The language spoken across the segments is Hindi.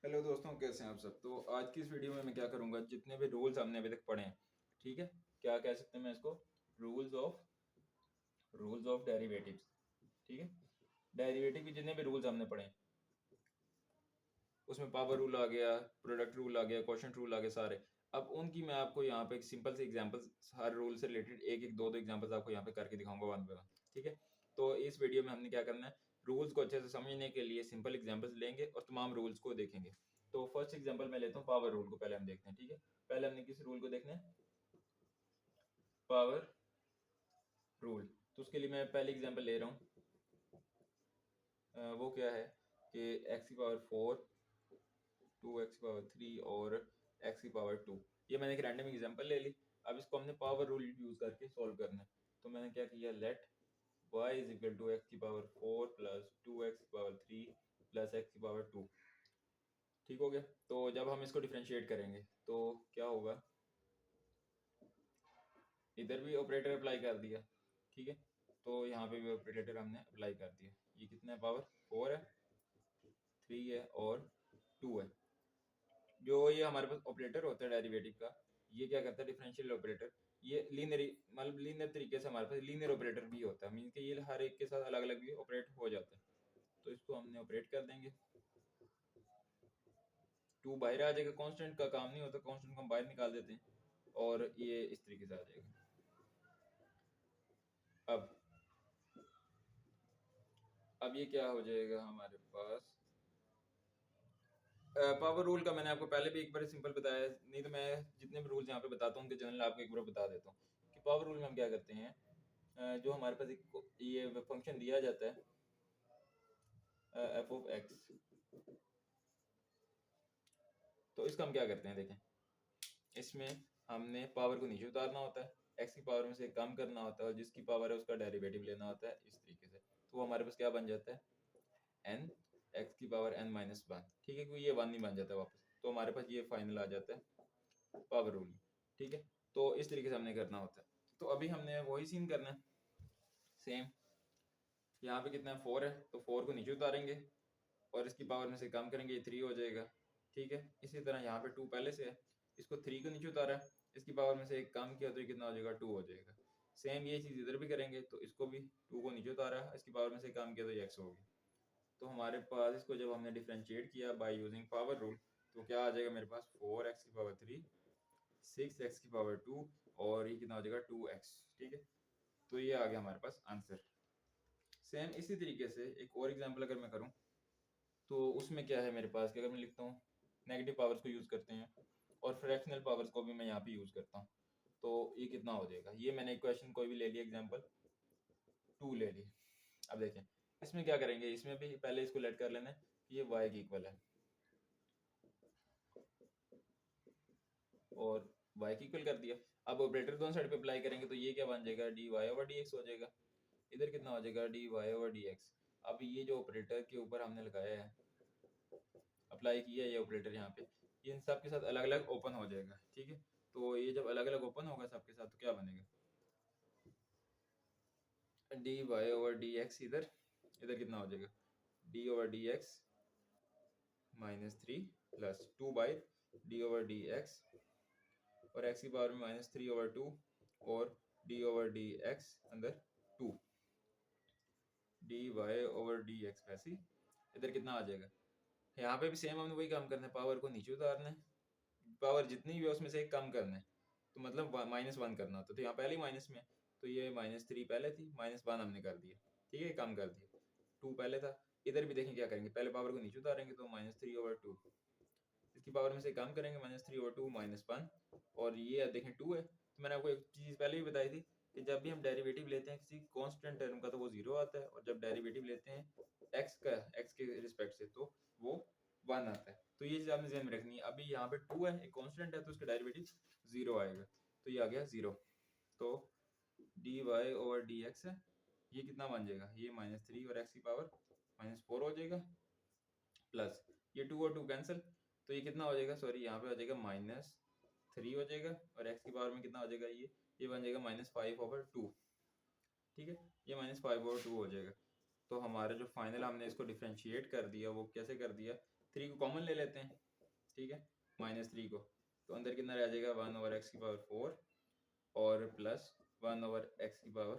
हेलो दोस्तों, कैसे हैं आप सब। तो आज की इस वीडियो में मैं क्या करूंगा, जितने भी रूल्स हमने अभी तक पढ़े हैं, ठीक है, क्या कह सकते हैं मैं इसको, रूल्स ऑफ डेरिवेटिव्स। ठीक है, डेरिवेटिव के जितने भी रूल्स हमने पढ़े हैं, उसमें पावर रूल आ गया, प्रोडक्ट रूल आ गया, क्वोशंट रूल आ गया, सारे। अब उनकी मैं आपको यहाँ पे एक सिंपल से एग्जांपल्स, हर रूल से रिलेटेड एक एक दो दो एग्जांपल्स आपको यहाँ पे करके दिखाऊंगा वन बाय वन। ठीक है, तो इस वीडियो में हमने क्या करना है, रूल्स को अच्छे से समझने के लिए सिंपल एग्जांपल्स लेंगे और तमाम रूल्स को देखेंगे। तो फर्स्ट एग्जांपल मैं लेता हूँ, पावर रूल को पहले हम देखते हैं। ठीक है, पहले हमने किस रूल को देखना है, पावर रूल। तो उसके लिए मैं पहले एग्जांपल ले रहा हूँ, वो क्या है कि एक्स की पावर 4, 2x की पावर 3 और x की पावर 2। ये मैंने एक रैंडम एग्जांपल ले ली। अब इसको हमने पावर रूल यूज करके सॉल्व करना है। तो मैंने क्या किया, let y is equal to x की पावर 4 प्लस 2x की पावर 3 प्लस x की पावर 2। ठीक हो गया। तो जब हम इसको डिफ्रेंशिएट करेंगे तो क्या होगा, इधर भी ऑपरेटर अप्लाई कर दिया। ठीक है, तो यहाँ पे भी ऑपरेटर हमने अप्लाई कर दिया। ये कितना है, पावर 4 है, 3 है और 2 है। जो ये हमारे पास ऑपरेटर होता है डेरिवेटिव का, ये क्या करता है, डिफरेंशियल ऑपरेटर। ये लीनियर, मतलब लीनियर तरीके से हमारे पास लीनियर ऑपरेटर भी होता है, मीन कि ये हर एक के साथ अलग अलग भी ऑपरेट हो जाता है। तो इसको हमने ऑपरेट कर देंगे। 2 बाहर आ जाएगा, कांस्टेंट का काम नहीं होता, कांस्टेंट को हम बाहर निकाल देते हैं और ये इस तरीके से आ जाएगा। अब अब ये क्या हो जाएगा हमारे पास, पावर रूल का मैंने आपको पहले भी एक बार सिंपल बताया, नहीं तो मैं जितने भी रूल्स यहाँ पे बताता हूँ उनके जनरल आपको एक बार बता देता हूँ कि पावर रूल में हम क्या करते हैं। जो हमारे पास एक ये फंक्शन दिया जाता है, एफ ऑफ एक्स, तो इसका हम क्या करते हैं, देखें, इसमें हमने पावर को नीचे उतारना होता है, एक्स की पावर में से कम करना होता है और जिसकी पावर है उसका डेरिवेटिव लेना होता है, इस तरीके से। तो हमारे पास क्या बन जाता है, एन एक्स की पावर एन माइनस वन। ठीक है, क्योंकि ये वन नहीं बन जाता वापस, तो हमारे पास ये फाइनल आ जाता है पावर रूल। ठीक है, तो इस तरीके से हमने करना होता है। तो अभी हमने वही सीन करना है, सेम। यहाँ पे कितना है, 4 है, तो 4 को नीचे उतारेंगे और इसकी पावर में से कम करेंगे, ये 3 हो जाएगा। ठीक है, इसी तरह यहाँ पे 2 पहले से है, इसको 3 को नीचे उतारा है, इसकी पावर में से एक कम किया तो ये कितना हो जाएगा, 2 हो जाएगा। सेम ये चीज़ इधर भी करेंगे, तो इसको भी 2 को नीचे उतारा है, इसकी पावर में से कम किया तो ये x हो गया। तो हमारे पास इसको जब हमने डिफ्रेंशिएट किया बाय यूजिंग पावर रूल, तो क्या आ जाएगा मेरे पास, 4x की पावर 3, 6x की पावर 2 और ये कितना हो जाएगा, 2x। ठीक है, तो ये आ गया हमारे पास आंसर। सेम इसी तरीके से एक और एग्जांपल अगर मैं करूं, तो उसमें क्या है मेरे पास कि अगर मैं लिखता हूँ, नेगेटिव पावर्स को यूज़ करते हैं और फ्रैक्शनल पावर्स को भी मैं यहाँ पे यूज़ करता हूँ, तो ये कितना हो जाएगा। ये मैंने इक्वेशन कोई भी ले लिया, एग्जांपल 2 ले ली। अब देखें इसमें क्या करेंगे, इसमें भी पहले इसको लेट कर लेना है कि ये y की इक्वल है और y की इक्वल कर दिया। अब ऑपरेटर दोनों साइड पे अप्लाई करेंगे तो ये क्या बन जाएगा, dy ओवर dx हो जाएगा। इधर कितना हो जाएगा, dy ओवर dx। अब ये जो ऑपरेटर के ऊपर हमने लगाया है, अप्लाई किया है ये ऑपरेटर यहाँ पे, ये इन सब के साथ अलग अलग ओपन हो जाएगा। ठीक है, तो ये जब अलग अलग ओपन होगा सबके साथ तो क्या बनेगा, dy ओवर dx, इधर इधर कितना हो जाएगा, d over dx minus 3 plus 2 by D over d x और x की पावर में माइनस 3 ओवर 2 और d ओवर डी एक्स अंदर 2, dy ओवर डी एक्स वैसे ही। इधर कितना आ जाएगा, यहाँ पे भी सेम हमने वही काम करना है, पावर को नीचे उतारना है, पावर जितनी भी है उसमें से एक कम करना है, तो मतलब -1 करना होता है। तो यहाँ पहले ही माइनस में, तो ये -3 पहले थी, -1 हमने कर दिया। ठीक है, कम कर दिया, 2 पहले था। इधर भी देखें क्या करेंगे, पहले पावर को नीचे उतारेंगे तो -3 ओवर 2, इसकी पावर में से कम करेंगे, -3 ओवर 2 -1, और ये देखें 2 है। तो मैंने आपको एक चीज़ पहले भी बताई थी कि जब भी हम डेरिवेटिव लेते हैं किसी कांस्टेंट टर्म का तो वो 0 आता है, और जब डेरिवेटिव लेते हैं एक्स का, एक्स के रिस्पेक्ट से, तो वो 1 आता है। तो ये चीज़ आपने ध्यान में रखनी है। अभी यहाँ पे 2 है, एक कांस्टेंट है, तो उसका डेरिवेटिव 0 आएगा, तो ये आ गया 0। तो d y over d x है, ये कितना बन जाएगा, ये -3 और एक्स की पावर -4 हो जाएगा, प्लस ये 2 और 2 कैंसिल, तो ये कितना हो जाएगा, सॉरी यहाँ पे हो जाएगा -3 हो जाएगा, और एक्स की पावर में कितना हो जाएगा, ये बन जाएगा -5 ओवर 2। ठीक है, ये -5 ओवर 2 हो जाएगा। तो हमारा जो फाइनल हमने इसको डिफ्रेंशिएट कर दिया वो कैसे कर दिया, 3 को कॉमन ले लेते हैं, ठीक है, -3 को, तो अंदर कितना रह जाएगा 1/x⁴ और प्लस 1/x⁵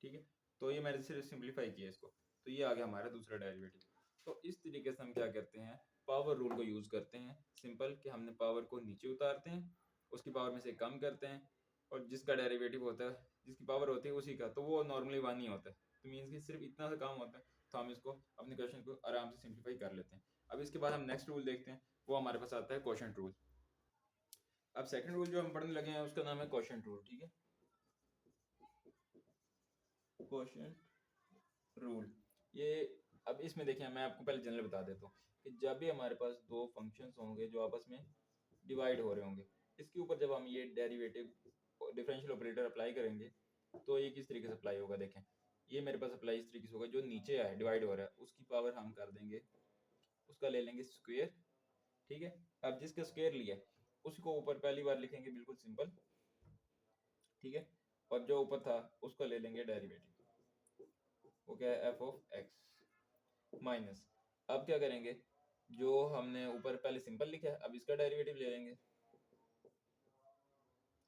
ठीक है। तो ये मैंने सिर्फ सिंप्लीफाई किया इसको, तो ये आ गया हमारा दूसरा डेरिवेटिव। तो इस तरीके से हम क्या करते हैं, पावर रूल को यूज़ करते हैं, सिंपल कि हमने पावर को नीचे उतारते हैं, उसकी पावर में से कम करते हैं, और जिसका डेरिवेटिव होता है, जिसकी पावर होती है उसी का, तो वो नॉर्मली 1 ही होता है, तो मीन्स कि सिर्फ इतना सा काम होता है, तो हम इसको अपने क्वेश्चन को आराम से सिंप्लीफाई कर लेते हैं। अब इसके बाद हम नेक्स्ट रूल देखते हैं, वो हमारे पास आता है क्वोशंट रूल। अब सेकंड रूल जो हम पढ़ने लगे हैं उसका नाम है क्वोशंट रूल, ठीक है, क्वोशंट रूल। ये अब इसमें देखिए, मैं आपको पहले जनरल बता देता हूँ कि जब भी हमारे पास दो फंक्शंस होंगे जो आपस में डिवाइड हो रहे होंगे, इसके ऊपर जब हम ये डेरिवेटिव डिफरेंशियल ऑपरेटर अप्लाई करेंगे, तो ये किस तरीके से अप्लाई होगा, देखें, ये मेरे पास अप्लाई इस तरीके से होगा, जो नीचे है डिवाइड हो रहा है उसकी पावर हम कर देंगे, उसका ले लेंगे स्क्वायर, ठीक है। अब जिसका स्क्वायर लिया उसको ऊपर पहली बार लिखेंगे बिल्कुल सिंपल, ठीक है, और जो ऊपर था उसका ले लेंगे डेरिवेटिव, वो क्या है एफ ऑफ एक्स माइनस, अब क्या करेंगे, जो हमने ऊपर पहले सिंपल लिखा है अब इसका डेरिवेटिव ले लेंगे,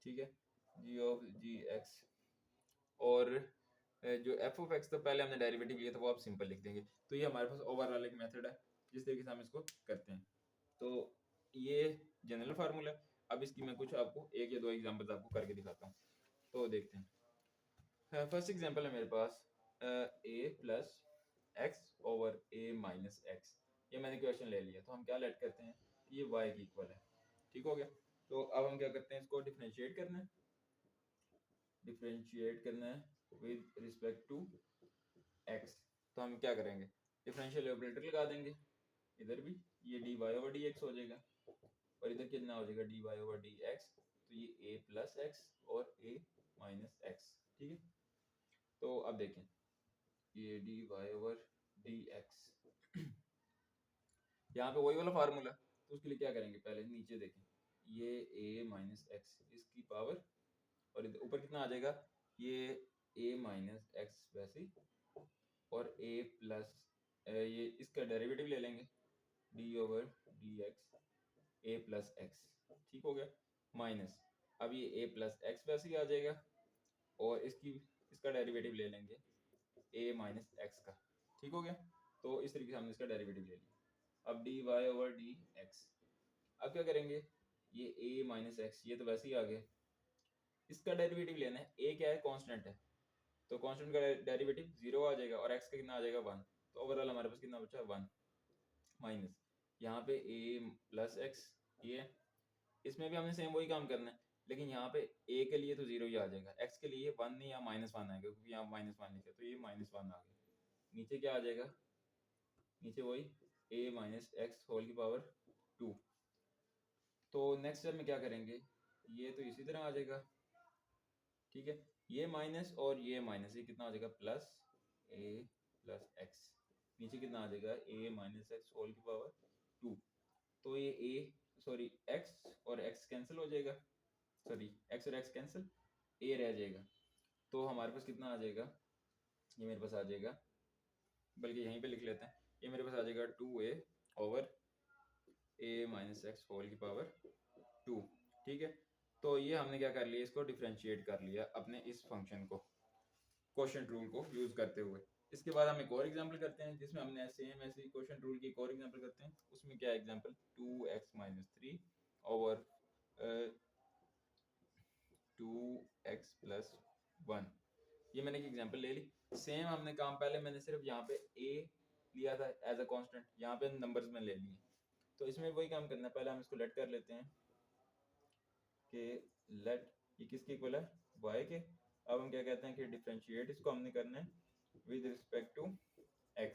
ठीक है, जी ऑफ जी एक्स, और जो एफ ऑफ एक्स तो पहले हमने डेरिवेटिव लिया था वो आप सिंपल लिख देंगे। तो ये हमारे पास ओवरऑल एक मेथड है जिस तरीके से हम इसको करते हैं। तो ये जनरल फार्मूला है। अब इसकी मैं कुछ आपको एक या दो एग्जांपल्स आपको करके दिखाता हूँ, तो देखते हैं। फर्स्ट एग्जांपल है मेरे पास a plus x over a minus x, ये मैंने क्वेश्चन ले लिया, तो हम क्या लेट करते हैं, ये y के इक्वल है, ठीक हो गया। तो अब हम क्या करते हैं, इसको डिफरेंशिएट करना है, विद रिस्पेक्ट टू x। तो हम क्या करेंगे, डिफरेंशियल ऑपरेटर लगा देंगे, इधर भी ये dy ओवर dx हो जाएगा, और इधर कितना हो जाएगा dy ओवर dx, तो ये a प्लस एक्स और a माइनस एक्स, ठीक है। तो अब देखें, ये dy ओवर dx यहाँ पे वही वाला फार्मूला, तो उसके लिए क्या करेंगे, पहले नीचे देखें, ये a माइनस एक्स इसकी पावर, और ऊपर कितना आ जाएगा, ये a माइनस एक्स वैसे, और a प्लस ये इसका डेरिवेटिव ले लेंगे, d ओवर डी एक्स ए प्लस एक्स, ठीक हो गया, माइनस, अब ये a प्लस एक्स वैसे ही आ जाएगा, और इसका डेरिवेटिव ले लेंगे a माइनस एक्स का, ठीक हो गया। तो इस तरीके से हमने इसका डेरिवेटिव ले लिया। अब dy ओवर डी एक्स, अब क्या करेंगे, ये a माइनस एक्स ये तो वैसे ही आ गया, इसका डेरिवेटिव लेना है, a क्या है, कांस्टेंट है, तो कांस्टेंट का डेरिवेटिव 0 आ जाएगा, और x का कितना आ जाएगा 1, तो ओवरऑल हमारे पास कितना बचा 1, माइनस यहाँ पे a प्लस एक्स, ये इसमें भी हमने सेम वही काम करना है, लेकिन यहाँ पे a के लिए तो 0 ही आ जाएगा, x के लिए 1 नहीं या -1 आएगा, क्योंकि यहाँ -1 लिखा, तो ये -1 आ गया, नीचे क्या आ जाएगा, नीचे वही a माइनस एक्स होल की पावर 2। तो नेक्स्ट स्टेप में क्या करेंगे, ये तो इसी तरह आ जाएगा, ठीक है, ये माइनस और ये माइनस, ये कितना आ जाएगा प्लस a प्लस एक्स, नीचे कितना आ जाएगा a माइनस एक्स होल की पावर 2। तो ये x और x कैंसिल हो जाएगा, सॉरी x और x कैंसिल, a रह जाएगा, तो हमारे पास कितना आ जाएगा, ये मेरे पास आ जाएगा, बल्कि यहीं पे लिख लेते हैं, ये मेरे पास आ जाएगा 2a over a minus x whole की पावर 2, ठीक है। तो ये हमने क्या कर लिया, इसको डिफरेंशिएट कर लिया अपने इस फंक्शन को, क्वोशंट रूल को यूज करते हुए। इसके बाद हम एक और एग्जांपल करते हैं जिसमें हमने सेम ऐसे ही क्वोशंट रूल की एक और एग्जांपल करते हैं। उसमें क्या example, 2x minus 3 over 2x plus 1, ये मैंने एक एग्जांपल ले ली। सेम हमने काम पहले मैंने सिर्फ यहाँ पे a लिया था एज अ कांस्टेंट, यहाँ पे नंबर्स में ले लिए, तो इसमें वही काम करना है, पहले हम इसको लेट कर लेते हैं कि लेट ये किसके इक्वल है, y के। अब हम क्या कहते हैं कि डिफरेंशिएट इसको हमने करना है विद रिस्पेक्ट टू x,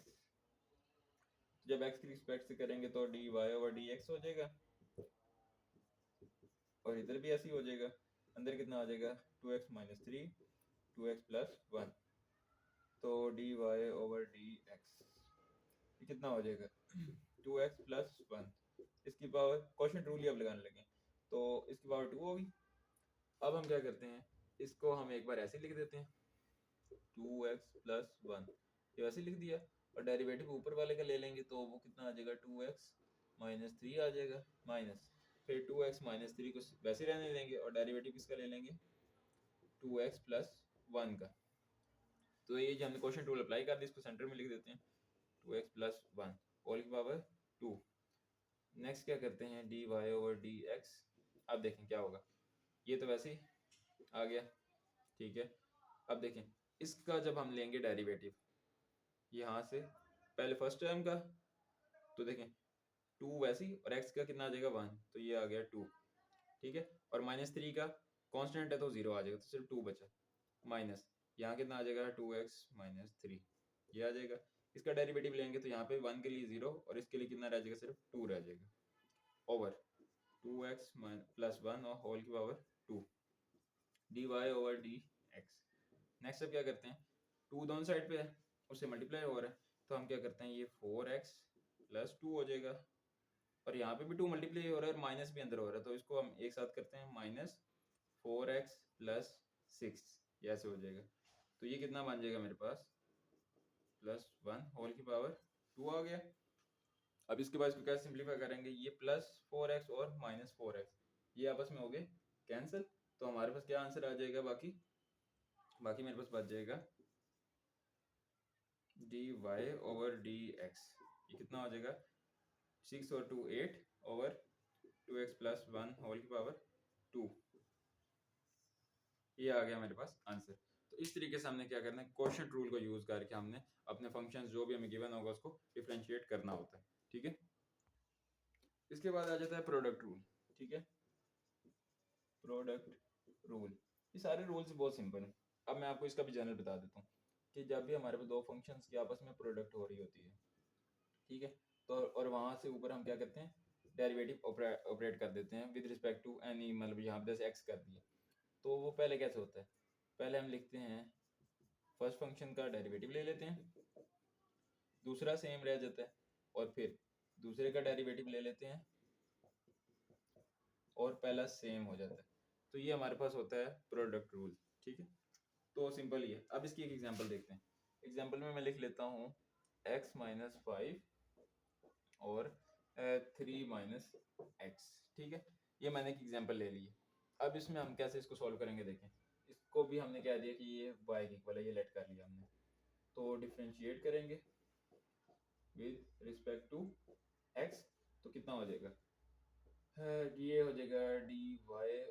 जब x की रिस्पेक्ट से करेंगे तो dy ओवर dx हो जाएगा, और इधर भी ऐसे ही हो जाएगा, अंदर कितना आ जाएगा 2x माइनस 3 2x प्लस 1, तो dy ओवर dx ये कितना हो जाएगा 2x प्लस 1, इसकी पावर क्वोशंट रूल ही अब लगाने लगे, तो इसकी पावर 2 होगी। अब हम क्या करते हैं, इसको हम एक बार ऐसे लिख देते हैं 2x प्लस 1, ये वैसे लिख दिया। और डेरिवेटिव ऊपर वाले का ले लेंगे तो वो कितना आ जाएगा 2x माइनस 3 आ जाएगा, माइनस फिर 2x माइनस 3 को वैसे रहने देंगे और डेरिवेटिव किसका ले लेंगे 2x प्लस 1 का। तो ये जो हमने क्वेश्चन टूल अप्लाई कर दिया इसको सेंटर में लिख देते हैं 2x प्लस 1 होल की पावर 2। नेक्स्ट क्या करते हैं dy ओवर dx। अब देखें क्या होगा, ये तो वैसे ही आ गया, ठीक है। अब देखें इसका जब हम लेंगे डेरिवेटिव यहाँ से पहले फर्स्ट टर्म का, तो देखें 2 वैसे ही और x का कितना आ जाएगा 1, तो ये आ गया 2, ठीक है। और माइनस 3 का कांस्टेंट है तो 0 आ जाएगा, तो सिर्फ 2 बचा, माइनस यहाँ कितना आ जाएगा 2x माइनस 3, ये आ जाएगा। इसका डेरिवेटिव लेंगे तो यहाँ पे 1 के लिए 0 और इसके लिए कितना रह जाएगा सिर्फ 2 रह जाएगा, ओवर 2x प्लस 1 और होल की power 2 dy over dx। Next अब क्या करते हैं 2 दोनों साइड पे है उससे मल्टीप्लाई हो रहा है, तो हम क्या करते हैं ये 4x प्लस 2 हो जाएगा और यहाँ पे भी 2 मल्टीप्लाई हो रहा है और माइनस भी अंदर हो रहा है, तो इसको हम एक साथ करते हैं माइनस 4x प्लस 6, ये ऐसे हो जाएगा। तो ये कितना बन जाएगा मेरे पास प्लस 1 होल की पावर 2 आ गया। अब इसके बाद इसको क्या सिंप्लीफाई करेंगे, ये प्लस 4x और माइनस 4x ये आपस में हो गए कैंसिल, तो हमारे पास क्या आंसर आ जाएगा, बाकी मेरे पास बच जाएगा dy ओवर dx। ये कितना हो जाएगा 6 और 2 8 ओवर 2x प्लस 1 होल की पावर 2, ये आ गया मेरे पास आंसर। तो इस तरीके से हमने क्या करना है क्वोशिएंट रूल को यूज करके हमने अपने फंक्शन जो भी हमें गिवन होगा उसको डिफरेंशिएट करना होता है, ठीक है। इसके बाद आ जाता है प्रोडक्ट रूल, ठीक है। प्रोडक्ट रूल, ये सारे रूल्स बहुत सिंपल हैं। अब मैं आपको इसका भी जनरल बता देता हूँ कि जब भी हमारे पास दो फंक्शंस की आपस में प्रोडक्ट हो रही होती है, ठीक है, तो और वहाँ से ऊपर हम क्या करते हैं डेरिवेटिव ऑपरेट कर देते हैं विद रिस्पेक्ट टू एनी, मतलब यहाँ पे जैसे एक्स कर दिया, तो वो पहले कैसे होता है, पहले हम लिखते हैं फर्स्ट फंक्शन का डेरिवेटिव ले लेते हैं, दूसरा सेम रह जाता है, और फिर दूसरे का डेरिवेटिव ले लेते हैं और पहला सेम हो जाता है। तो ये हमारे पास होता है प्रोडक्ट रूल, ठीक है। तो सिंपल ही है। अब इसकी एक एग्जांपल देखते हैं। एग्जांपल में मैं लिख लेता हूँ x माइनस 5 और 3 माइनस एक्स, ठीक है। ये मैंने एक एग्जांपल ले ली है। अब इसमें हम कैसे इसको सॉल्व करेंगे देखें। इसको भी हमने क्या दिया कि ये y की इक्वल है, ये लेट कर लिया हमने, तो डिफरेंशिएट करेंगे विद रिस्पेक्ट टू x, तो कितना हो जाएगा ये हो जाएगा dy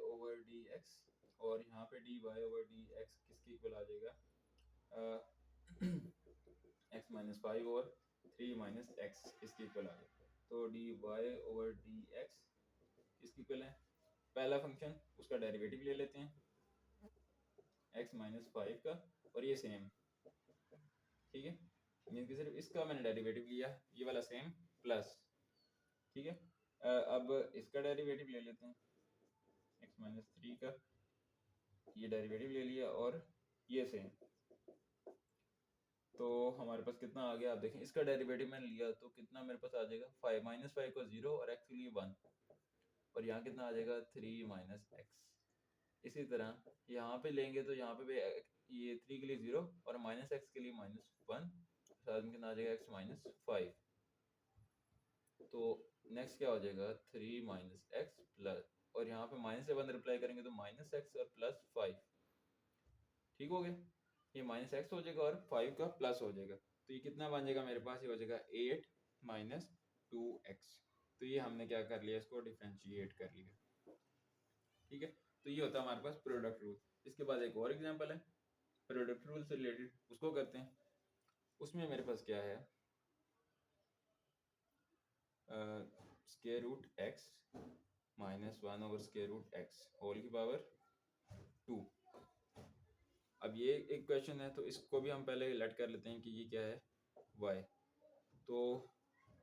ओवर dx, और यहाँ पे dy ओवर dx किसके इक्वल आ जाएगा x माइनस 5 और 3 माइनस एक्स इसके इक्वल आ गया। तो dy ओवर dx किसके इक्वल है, पहला फंक्शन उसका डेरिवेटिव ले लेते हैं x माइनस 5 का, और ये सेम, ठीक है, मीन कि सिर्फ इसका मैंने डेरिवेटिव लिया, ये वाला सेम प्लस, ठीक है। अब इसका डेरिवेटिव ले लेते हैं x माइनस 3 का, ये डेरिवेटिव ले लिया और ये सेम, तो हमारे पास कितना आ गया, आप देखें इसका डेरिवेटिव मैंने लिया तो कितना मेरे पास आ जाएगा 5 माइनस 5 को 0 और x के लिए 1, और यहाँ कितना आ जाएगा 3 माइनस एक्स। इसी तरह यहाँ पे लेंगे तो यहाँ पे भी ये 3 के लिए 0 और माइनस एक्स के लिए माइनस 1, साथ में कितना आ जाएगा x माइनस 5। तो नेक्स्ट क्या हो जाएगा 3 माइनस एक्स प्लस, और यहाँ पे माइनस से 1 रिप्लाई करेंगे तो माइनस एक्स और प्लस 5, ठीक हो गया। ये माइनस एक्स हो जाएगा और 5 का प्लस हो जाएगा, तो ये कितना बन जाएगा मेरे पास, ये हो जाएगा 8 माइनस 2x। तो ये हमने क्या कर लिया, इसको डिफरेंशिएट कर लिया, ठीक है। तो ये होता है हमारे पास प्रोडक्ट रूल। इसके बाद एक और एग्जांपल है प्रोडक्ट रूल से रिलेटेड, उसको करते हैं। उसमें मेरे पास क्या है square root x minus 1 over square root x whole की पावर 2। अब ये एक क्वेश्चन है तो इसको भी हम पहले लेट कर लेते हैं कि ये क्या है y। तो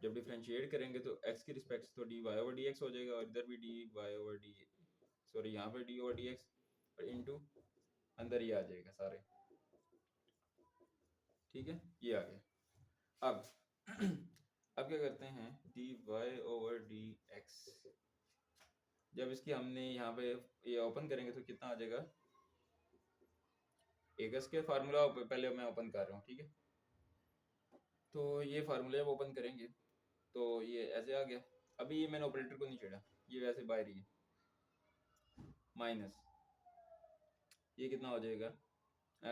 जब डिफरेंशिएट करेंगे तो x की रिस्पेक्ट तो dy ओवर dx हो जाएगा, और इधर भी dy ओवर डी, सॉरी यहाँ पे dy ओवर dx और इनटू अंदर ये आ जाएगा सारे, ठीक है, ये आ गया। अब अब क्या करते हैं dy ओवर dx, जब इसकी हमने यहाँ पे ये ओपन करेंगे तो कितना आ जाएगा, एक इसके फार्मूला पहले मैं ओपन कर रहा हूँ, ठीक है। तो ये फार्मूला जब ओपन करेंगे तो ये ऐसे आ गया। अभी ये मैंने ऑपरेटर को नहीं छेड़ा, ये वैसे बाहर ही है। माइनस ये कितना हो जाएगा,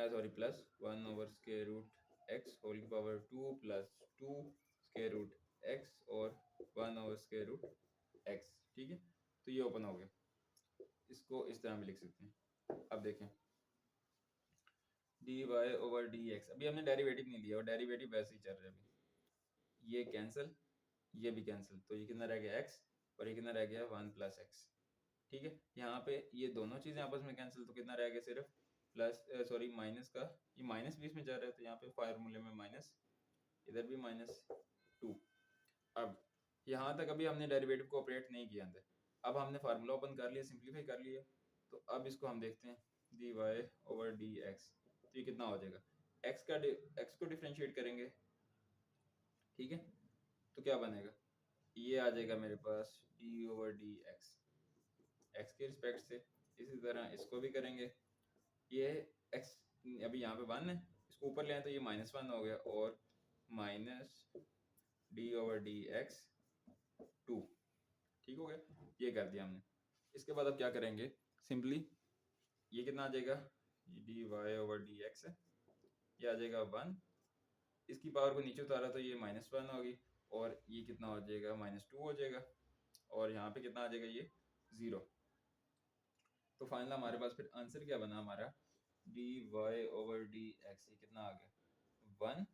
सॉरी प्लस 1/√x होल की power 2 plus 2 square root x और 1/√x। ठीक है, तो ये ओपन हो गया। इसको इस तरह भी लिख सकते हैं। अब देखें dy/dx, अभी हमने डेरिवेटिव नहीं लिया और डेरिवेटिव वैसे ही चल रहा है अभी। ये कैंसिल, ये भी कैंसिल, तो ये कितना रह गया x और ये कितना रह गया 1+x। ठीक है, यहाँ पे ये दोनों चीजें आपस में कैंसिल, तो कितना रह गया सिर्फ प्लस सॉरी माइनस का, ये माइनस बीच में जा रहा है तो यहाँ पे फार्मूले में माइनस, इधर भी -2। अब यहाँ तक अभी हमने डेरिवेटिव को ऑपरेट नहीं किया अंदर। अब हमने फार्मूला ओपन कर लिया, सिंप्लीफाई कर लिया। तो अब इसको हम देखते हैं dy/dx, तो ये कितना हो जाएगा, x को डिफरेंशिएट करेंगे। ठीक है, तो क्या बनेगा, ये आ जाएगा मेरे पास d/dx x के रिस्पेक्ट से। इसी तरह इसको भी करेंगे, ये x अभी यहाँ पे 1 है, इसको ऊपर ले आए तो ये -1 हो गया और माइनस d/dx 2। ठीक हो गया, ये कर दिया हमने। इसके बाद अब क्या करेंगे, सिंपली ये कितना आ जाएगा, dy/dx है, ये आ जाएगा 1। इसकी पावर को नीचे उतारा तो ये -1 होगी और ये कितना हो जाएगा -2 हो जाएगा और यहाँ पे कितना आ जाएगा ये 0। तो फाइनल हमारे पास फिर आंसर क्या बना हमारा, dy/dx, ये कितना आ गया 1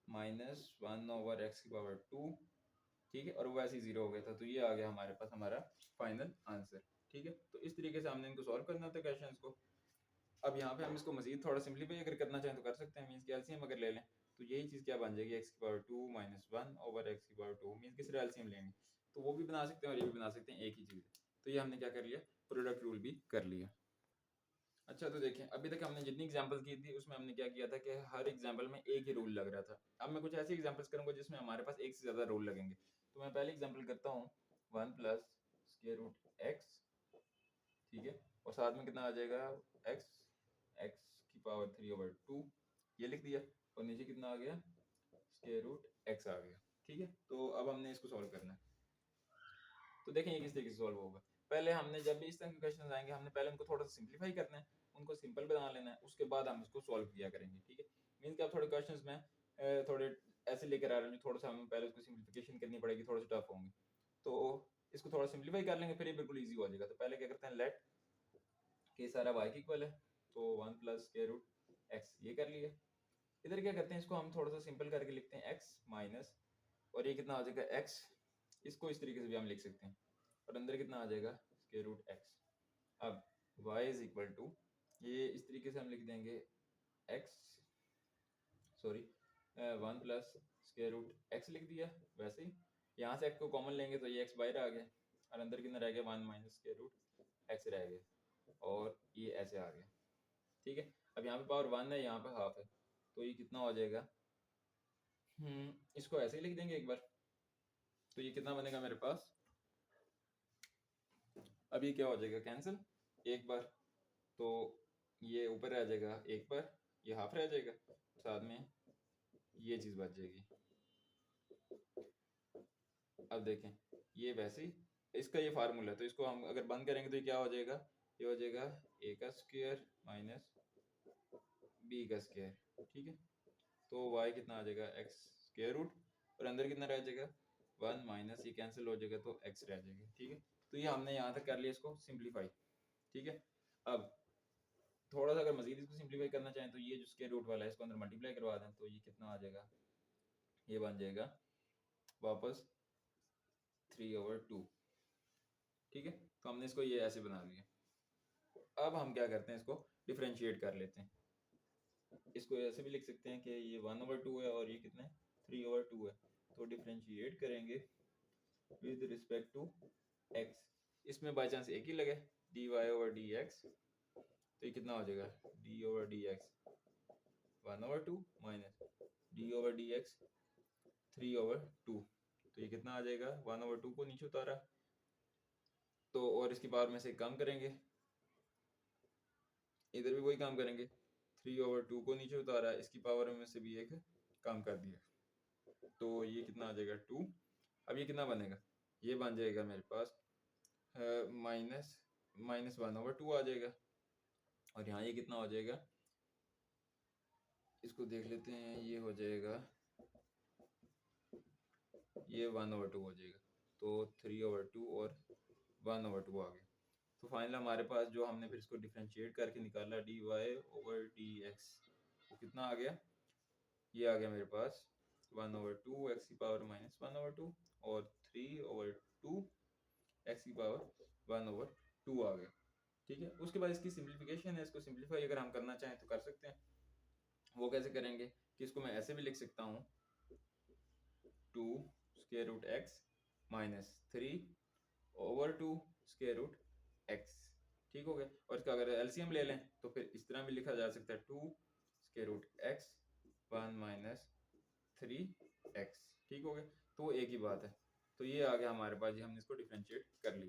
- 1/x की पावर 2। ठीक है, और वो ऐसे ही 0 हो गया था, तो ये आ गया हमारे पास हमारा फाइनल आंसर। ठीक है, तो इस तरीके से हमने इनको सॉल्व करना था क्वेश्चंस को। अब यहाँ पे हम इसको मजीद थोड़ा सिंप्लीफाई अगर करना चाहें तो कर सकते हैं, मीन्स कि एलसीएम अगर ले लें तो यही चीज़ क्या बन जाएगी, x की पावर 2 - 1/x की पावर 2, मीन्स कि सिर्फ एलसीएम लेंगे तो वो भी बना सकते हैं और ये भी बना सकते हैं, एक ही चीज़ है। तो ये हमने क्या कर लिया, प्रोडक्ट रूल भी कर लिया। अच्छा, तो देखें अभी तक हमने जितनी एग्जांपल की थी उसमें हमने क्या किया था कि हर एग्जांपल में एक ही रूल लग रहा था। अब मैं कुछ ऐसी एग्जांपल्स करूंगा जिसमें हमारे पास एक से ज़्यादा रूल लगेंगे। तो मैं पहले एग्जांपल करता हूँ 1 + √x। ठीक है, और साथ में कितना आ जाएगा x की पावर 3/2, ये लिख दिया और नीचे कितना आ गया √x आ गया। ठीक है, तो अब हमने इसको सॉल्व करना है। तो देखें ये किस तरीके से सॉल्व होगा। पहले हमने जब भी इस तरह के क्वेश्चन आएंगे हमने पहले उनको थोड़ा सा सिंप्लीफाई करना है, उनको सिंपल बना लेना है, उसके बाद हम इसको सॉल्व किया करेंगे। ठीक है, मीन्स कि आप थोड़े क्वेश्चंस में थोड़े ऐसे लेकर आ रहे हैं, थोड़ा सा हमें पहले उसको सिंप्लीफिकेशन करनी पड़ेगी, थोड़े से टफ होंगे। तो इसको थोड़ा सिंप्लीफाई कर लेंगे फिर ये बिल्कुल ईजी हो जाएगा। तो पहले क्या करते हैं, लेट के सारा y के इक्वल है, तो 1 + x ये कर लिया। इधर क्या करते हैं, इसको हम थोड़ा सा सिंपल करके लिखते हैं x माइनस, और ये कितना आ जाएगा x, इसको इस तरीके से भी हम लिख सकते हैं और अंदर कितना आ जाएगा √x। अब y इज इक्वल टू, ये इस तरीके से हम लिख देंगे x, सॉरी 1 + √x लिख दिया। वैसे ही यहाँ से x को कॉमन लेंगे तो ये x बाहर आ गया और अंदर कितना रह गया 1 - √x रह गया और ये ऐसे आ गया। ठीक है, अब यहाँ पे पावर 1 है, यहाँ पे हाफ है, तो ये कितना हो जाएगा, इसको ऐसे ही लिख देंगे एक बार। तो ये कितना बनेगा मेरे पास, अब ये क्या हो जाएगा कैंसिल एक बार, तो ये ऊपर रह जाएगा एक बार, ये हाफ रह जाएगा, साथ में ये चीज़ बच जाएगी। अब देखें ये वैसे ही इसका ये फार्मूला है, तो इसको हम अगर बंद करेंगे तो ये क्या हो जाएगा, ये हो जाएगा a का स्क्वायर माइनस b का स्क्वायर। ठीक है, तो y कितना आ जाएगा x स्क्वायर रूट और अंदर कितना रह जाएगा 1 माइनस, ये कैंसिल हो जाएगा तो x रह जाएगा। ठीक है, तो ये हमने यहाँ तक कर लिया इसको सिंप्लीफाई। ठीक है, अब थोड़ा सा अगर मजीद इसको सिंप्लीफाई करना चाहें तो ये जो स्क्वायर रूट वाला है इसको अंदर मल्टीप्लाई करवा दें तो ये कितना आ जाएगा, ये बन जाएगा वापस 3/2। ठीक है, तो हमने इसको ये ऐसे बना लिया। अब हम क्या करते हैं, इसको डिफरेंशिएट कर लेते हैं। इसको ऐसे भी लिख सकते हैं कि ये 1/2 है और ये कितना है 3/2 है, तो डिफरेंशिएट करेंगे विद रिस्पेक्ट टू x। इसमें बाई चांस एक ही लगे dy/dx, तो ये कितना हो जाएगा d/dx 1/2 माइनस d/dx 3/2, तो ये कितना आ जाएगा 1/2 को नीचे उतारा तो, और इसकी पावर में से कम करेंगे, इधर भी वही काम करेंगे, 3/2 को नीचे उतारा, इसकी पावर में से भी एक कम कर दिया। तो ये कितना आ जाएगा 2। अब ये कितना बनेगा, ये बन जाएगा मेरे पास माइनस माइनस 1/2 आ जाएगा। और यहाँ ये कितना हो जाएगा, इसको देख लेते हैं, ये हो जाएगा, ये 1/2 हो जाएगा। तो 3/2 और 1/2 आ गया। तो फाइनल हमारे पास जो हमने फिर इसको डिफ्रेंशिएट करके निकाला dy/dx, वो कितना आ गया, ये आ गया मेरे पास 1/2 x की पावर -1/2 और 3/2 x की पावर 1/2 आ गया। ठीक है, उसके बाद इसकी सिंप्लीफिकेशन है, इसको सिंप्लीफाई अगर हम करना चाहें तो कर सकते हैं। वो कैसे करेंगे कि इसको मैं ऐसे भी लिख सकता हूँ 2 square root x minus 3/2 square root x। ठीक हो गया। और इसका अगर एलसीएम ले लें तो फिर इस तरह भी लिखा जा सकता है 2 square root x 1 minus 3x। ठीक हो गया, तो एक ही बात है। तो ये आ गया हमारे पास, ये हमने इसको डिफरेंशिएट कर लिया।